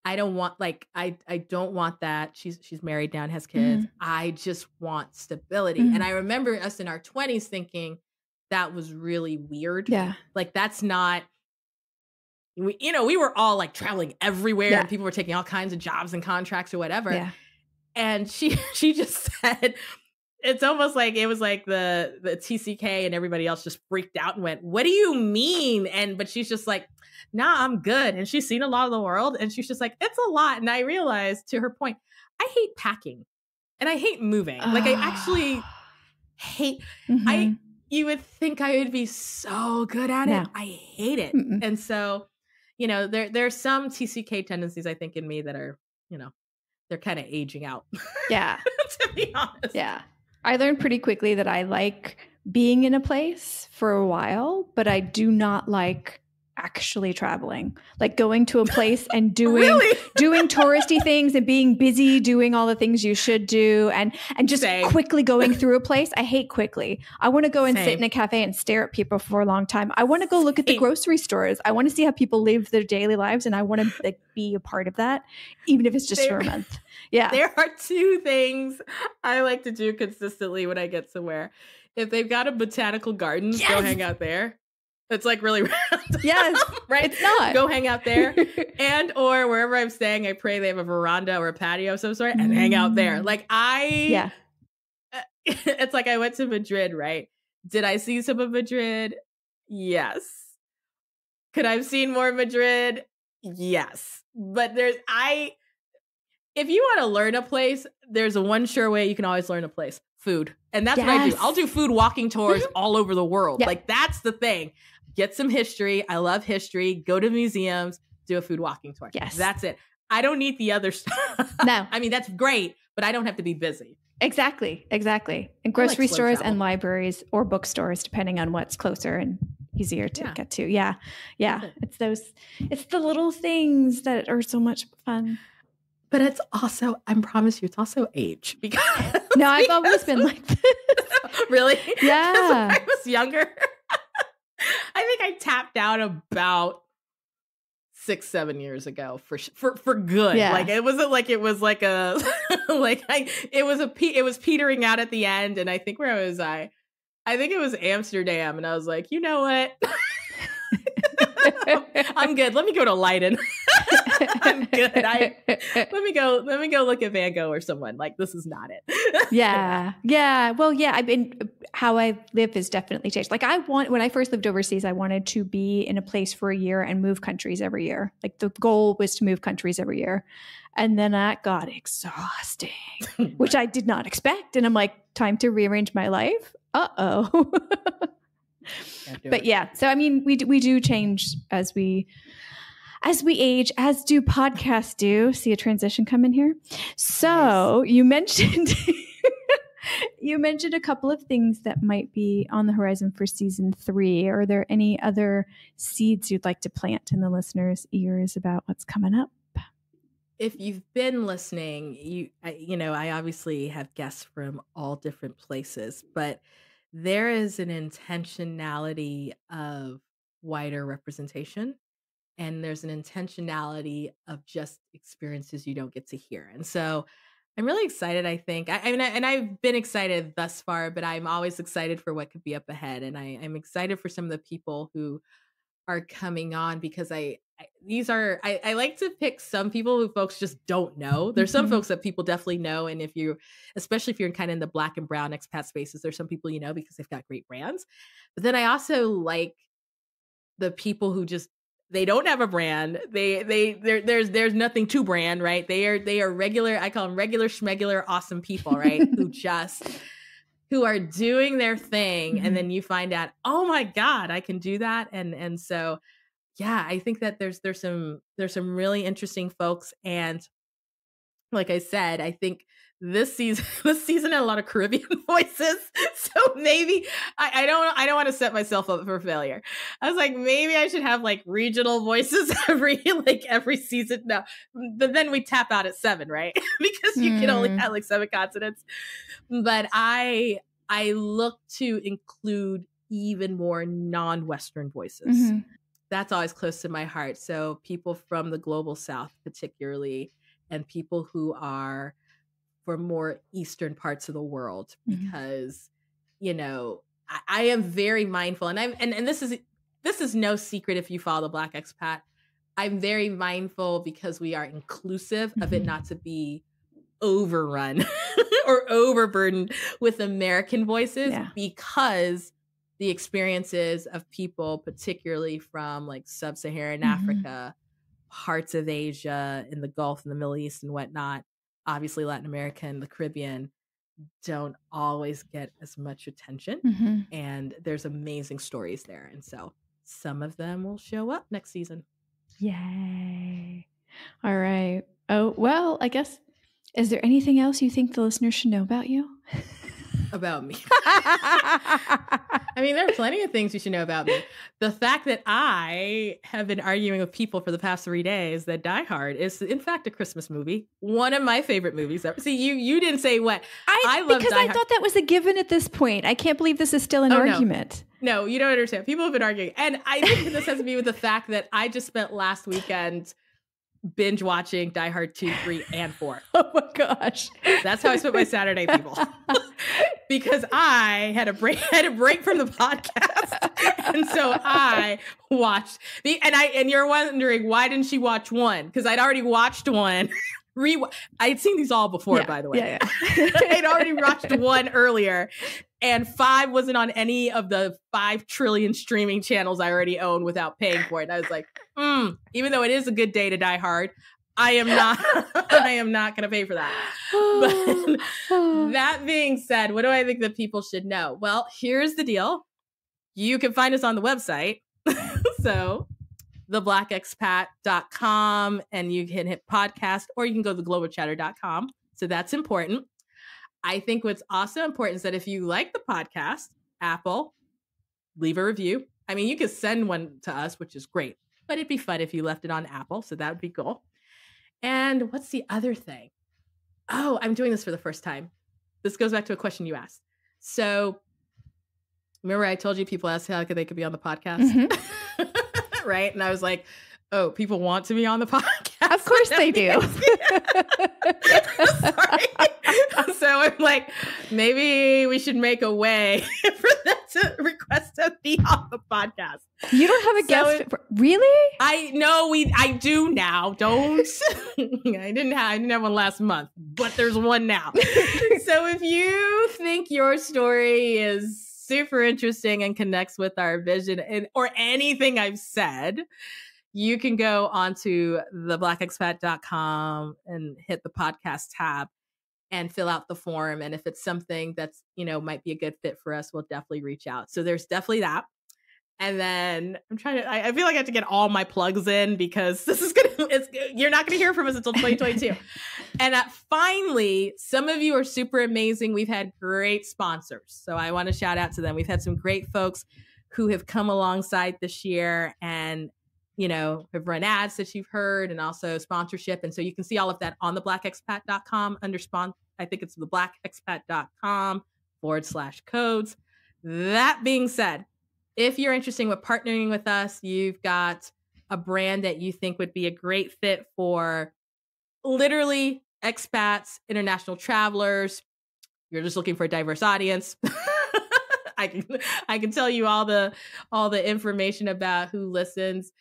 I don't want, like, I don't want that. She's married now and has kids. I just want stability. And I remember us in our 20s thinking that was really weird.
Yeah.
Like, that's not, we were all like traveling everywhere and people were taking all kinds of jobs and contracts or whatever.
Yeah.
And she just said, it's almost like it was like the TCK and everybody else just freaked out and went, what do you mean? But she's just like, nah, I'm good. And she's seen a lot of the world. And she's just like, it's a lot. And I realized, to her point, I hate packing and I hate moving. Like, I actually hate, you would think I would be so good at it. I hate it. And so, there's some TCK tendencies, I think, in me that are, they're kind of aging out.
Yeah.
To be honest.
Yeah. I learned pretty quickly that I like being in a place for a while, but I do not like actually traveling, like going to a place and doing touristy things and being busy doing all the things you should do and just quickly going through a place. I hate quickly. I want to go and sit in a cafe and stare at people for a long time. I want to go look at the grocery stores. I want to see how people live their daily lives, and I want to be a part of that, even if it's just for a month. Yeah.
There are two things I like to do consistently when I get somewhere. If they've got a botanical garden, go hang out there. It's like really random.
Yes,
right?
It's not.
Go hang out there. And or wherever I'm staying, I pray they have a veranda or a patio of some sort and hang out there. Like it's like I went to Madrid, right? Did I see some of Madrid? Yes. Could I have seen more Madrid? Yes. But if you want to learn a place, there's a one sure way you can always learn a place: food. And that's what I do. I'll do food walking tours all over the world. Yep. Like, that's the thing. Get some history. I love history. Go to museums, do a food walking tour.
Yes.
That's it. I don't need the other stuff.
No.
I mean, that's great, but I don't have to be busy.
Exactly. And grocery stores and libraries or bookstores, depending on what's closer and easier to get to. Yeah. It's the little things that are so much fun.
But it's also, I promise you, it's also age. Because
no, I've always been like this.
Really?
Yeah.
When I was younger, I think I tapped out about 6-7 years ago for good.
Yeah.
Like it wasn't like it was like a it was petering out at the end. And I think where was I think it was Amsterdam, and I was like, you know what? I'm good. Let me go to Leiden. I'm good. Let me go look at Van Gogh or someone. Like, this is not it.
Yeah. Well, yeah. I've been, how I live has definitely changed. Like when I first lived overseas, I wanted to be in a place for a year and move countries every year. Like the goal was to move countries every year. And then that got exhausting, which I did not expect. And I'm like, time to rearrange my life. Uh-oh. But yeah, so I mean, we do change as we age, as do podcasts do. See a transition come in here. So nice. You mentioned a couple of things that might be on the horizon for season 3. Are there any other seeds you'd like to plant in the listeners' ears about what's coming up?
If you've been listening, I obviously have guests from all different places, but there is an intentionality of wider representation, and there's an intentionality of just experiences you don't get to hear. And so I'm really excited, I think. And I've been excited thus far, but I'm always excited for what could be up ahead. And I'm excited for some of the people who are coming on, because I like to pick some people who folks just don't know. There's some folks that people definitely know. And especially if you're kind of in the Black and brown expat spaces, there's some people you know because they've got great brands. But then I also like the people who just, they don't have a brand. There's nothing to brand, right? They are regular, I call them regular schmegular awesome people, right? who are doing their thing. And then you find out, oh my God, I can do that. And so, yeah, I think that there's some really interesting folks. And like I said, I think this season had a lot of Caribbean voices. So maybe I don't want to set myself up for failure. I was like, maybe I should have like regional voices every season. No, but then we tap out at 7, right? Because you can only have like 7 continents. But I look to include even more non-Western voices. That's always close to my heart. So people from the global South, particularly, and people who are for more Eastern parts of the world, because, I am very mindful, and this is no secret if you follow the Black Expat. I'm very mindful because we are inclusive of it not to be overrun or overburdened with American voices, because the experiences of people, particularly from like sub-Saharan Africa, parts of Asia, in the Gulf and the Middle East and whatnot, obviously Latin America and the Caribbean, don't always get as much attention. And there's amazing stories there. And so some of them will show up next season.
Yay. All right. Oh, well, I guess, is there anything else you think the listeners should know about you?
About me. I mean, there are plenty of things you should know about me. The fact that I have been arguing with people for the past 3 days that Die Hard is, in fact, a Christmas movie. One of my favorite movies ever. See, you didn't say what. I love
because
Die
I
Hard.
thought that was a given at this point. I can't believe this is still an argument.
No, you don't understand. People have been arguing. And I think this has to be with the fact that I just spent last weekend binge watching Die Hard 2, 3, and 4.
Oh my gosh.
That's how I spent my Saturday, people. Because I had a break from the podcast. And so I watched and you're wondering, why didn't she watch 1? Because I'd already watched 1. I'd seen these all before, by the way.
Yeah.
I'd already watched 1 earlier. And 5 wasn't on any of the 5 trillion streaming channels I already own without paying for it. And I was like, even though it is a good day to die hard, I am not going to pay for that. But that being said, what do I think that people should know? Well, here's the deal. You can find us on the website. So theblackexpat.com, and you can hit podcast, or you can go to theglobalchatter.com. So that's important. I think what's also important is that if you like the podcast, Apple, leave a review. I mean, you could send one to us, which is great, but it'd be fun if you left it on Apple. So that would be cool. And what's the other thing? Oh, I'm doing this for the first time. This goes back to a question you asked. So remember I told you people asked how they could be on the podcast? Mm-hmm. Right? And I was like, oh, people want to be on the podcast?
Of course they do.
So I'm like, maybe we should make a way for them to request to be on the podcast.
You don't have a guest? Really?
I do now. Don't. I didn't have one last month, but there's one now. So if you think your story is super interesting and connects with our vision or anything I've said, you can go onto theblackexpat.com and hit the podcast tab and fill out the form. And if it's something that's, might be a good fit for us, we'll definitely reach out. So there's definitely that. And then I feel like I have to get all my plugs in because you're not going to hear from us until 2022. And finally, some of you are super amazing. We've had great sponsors. So I want to shout out to them. We've had some great folks who have come alongside this year and have run ads that you've heard and also sponsorship. And so you can see all of that on the blackexpat.com under I think it's the blackexpat.com/codes. That being said, if you're interested with partnering with us, you've got a brand that you think would be a great fit for literally expats, international travelers. You're just looking for a diverse audience. I can tell you all the information about who listens.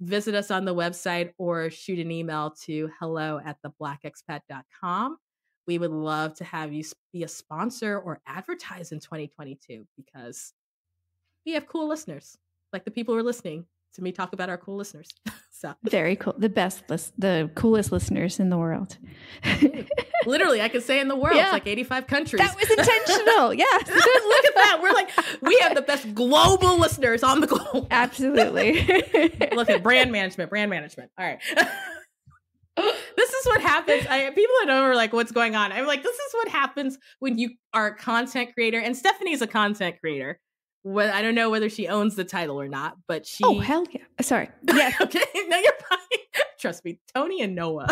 Visit us on the website or shoot an email to hello@theblackexpat.com. We would love to have you be a sponsor or advertise in 2022 because we have cool listeners, like the people who are listening to me talk about our cool listeners. So
very cool. The coolest listeners in the world.
Literally, I could say in the world, like 85 countries.
That was intentional. Yeah.
Look at that. We're like, we have the best global listeners on the globe.
Absolutely.
Look at brand management. All right. This is what happens. People that know are like, what's going on? I'm like, this is what happens when you are a content creator. And Stephanie's a content creator. Well, I don't know whether she owns the title or not, but she...
Oh, hell yeah. Sorry.
Yeah. Okay. No, you're fine. Trust me, Tony and Noah.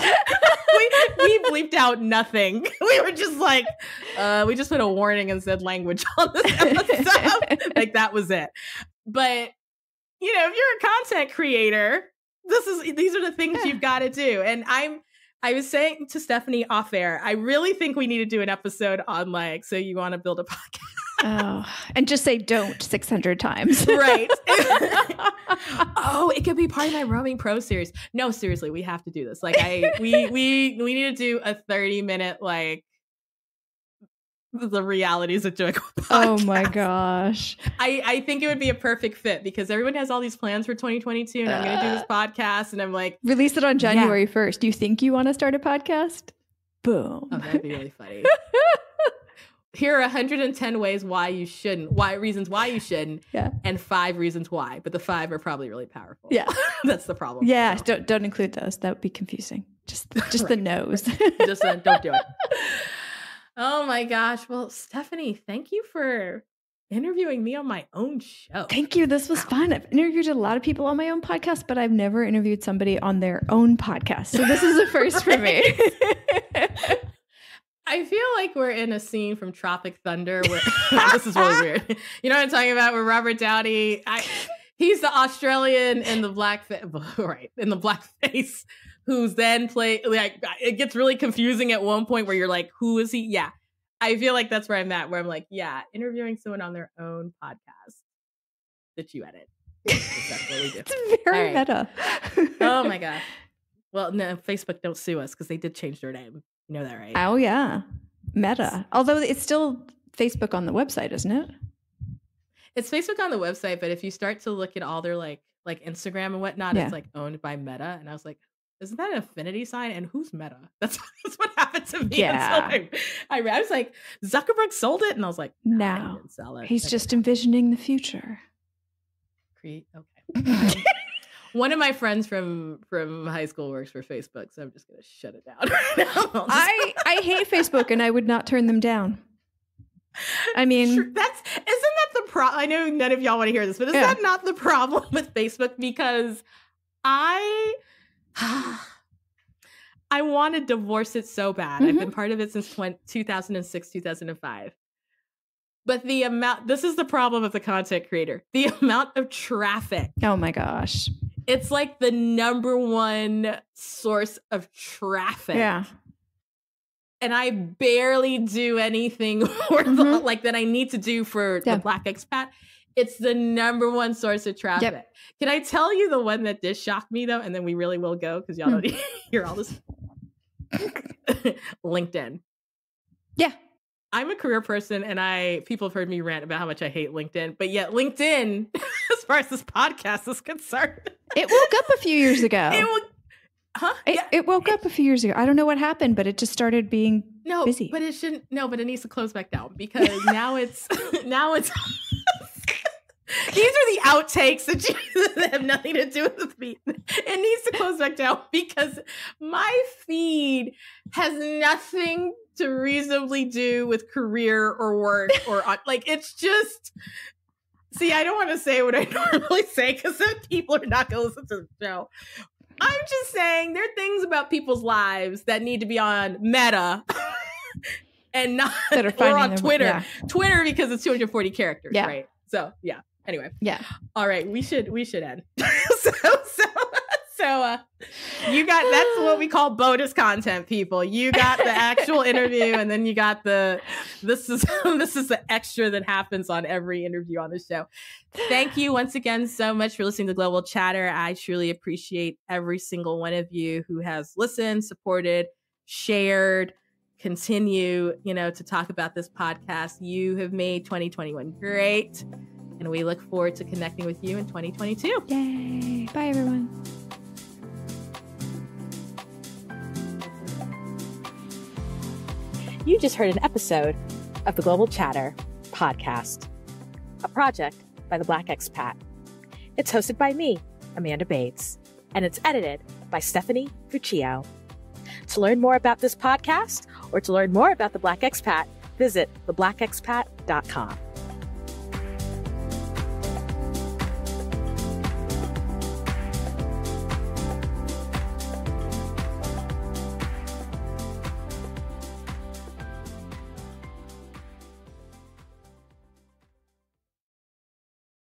we bleeped out nothing. We were just like, we just put a warning and said language on this episode. Like that was it. But, if you're a content creator, these are the things you've got to do. And I was saying to Stephanie off air, I really think we need to do an episode on so you want to build a podcast.
Oh, and just say don't 600 times.
Right. Oh, it could be part of my Roaming Pro series. No, seriously, we have to do this. We need to do a 30-minute, the realities of doing a podcast.
Oh my gosh.
I think it would be a perfect fit because everyone has all these plans for 2022 and I'm going to do this podcast and I'm like.
Release it on January 1st. Do you think you want to start a podcast? Boom.
Oh, that'd be really funny. Here are 110 ways why you shouldn't, reasons why you shouldn't, and 5 reasons why. But the 5 are probably really powerful.
Yeah.
That's the problem.
Yeah, so. Don't include those. That would be confusing. Just right. The nose.
Just don't do it. Oh my gosh. Well, Stephanie, thank you for interviewing me on my own show.
Thank you. This was fun. I've interviewed a lot of people on my own podcast, but I've never interviewed somebody on their own podcast. So this is a first for me.
I feel like we're in a scene from Tropic Thunder where this is really weird. You know what I'm talking about? Where Robert Downey, he's the Australian in the blackface, who's then it gets really confusing at one point where you're like, who is he? Yeah. I feel like that's where I'm at, where I'm like, yeah, interviewing someone on their own podcast that you edit. That's what we do.
It's very meta.
Oh my gosh. Well, no, Facebook don't sue us because they did change their name. You know that, right?
Oh, yeah. Meta. Although it's still Facebook on the website, isn't it?
It's Facebook on the website, but if you start to look at all their like Instagram and whatnot, it's owned by Meta. And I was like, isn't that an affinity sign? And who's Meta? That's what happened to me.
Yeah.
I was like, Zuckerberg sold it? And I was like, no, he didn't sell it.
He's just envisioning the future.
Okay. One of my friends from high school works for Facebook, so I'm just going to shut it down right now.
I hate Facebook, and I would not turn them down. I mean,
isn't that the problem? I know none of y'all want to hear this, but is that not the problem with Facebook? Because I want to divorce it so bad. I've been part of it since 2006, 2005. But the amount, this is the problem of the content creator, the amount of traffic.
Oh my gosh.
It's like the number one source of traffic.
Yeah.
And I barely do anything like that I need to do for the Black Expat. It's the number one source of traffic. Yep. Can I tell you the one that did shock me though? And then we really will go because y'all don't hear all this. LinkedIn.
Yeah.
I'm a career person and people have heard me rant about how much I hate LinkedIn, but yet LinkedIn, as far as this podcast is concerned.
It woke up a few years ago. It woke up a few years ago. I don't know what happened, but it just started being busy.
But it shouldn't. No, but it needs to close back down because now it's these are the outtakes that have nothing to do with me. It needs to close back down because my feed has nothing to reasonably do with career or work or like it's just. See, I don't want to say what I normally say because then people are not going to listen to the show. I'm just saying there are things about people's lives that need to be on Meta and not or on Twitter. Yeah. Twitter because it's 240 characters, right? So yeah. Anyway.
Yeah.
All right. We should end. So you got, that's what we call bonus content, people. You got the actual interview and then you got this is the extra that happens on every interview on the show. Thank you once again so much for listening to Global Chatter. I truly appreciate every single one of you who has listened, supported, shared, continue, to talk about this podcast. You have made 2021 great. And we look forward to connecting with you in 2022.
Yay. Bye, everyone.
You just heard an episode of the Global Chatter podcast, a project by the Black Expat. It's hosted by me, Amanda Bates, and it's edited by Stephanie Fuccio. To learn more about this podcast or to learn more about the Black Expat, visit theblackexpat.com.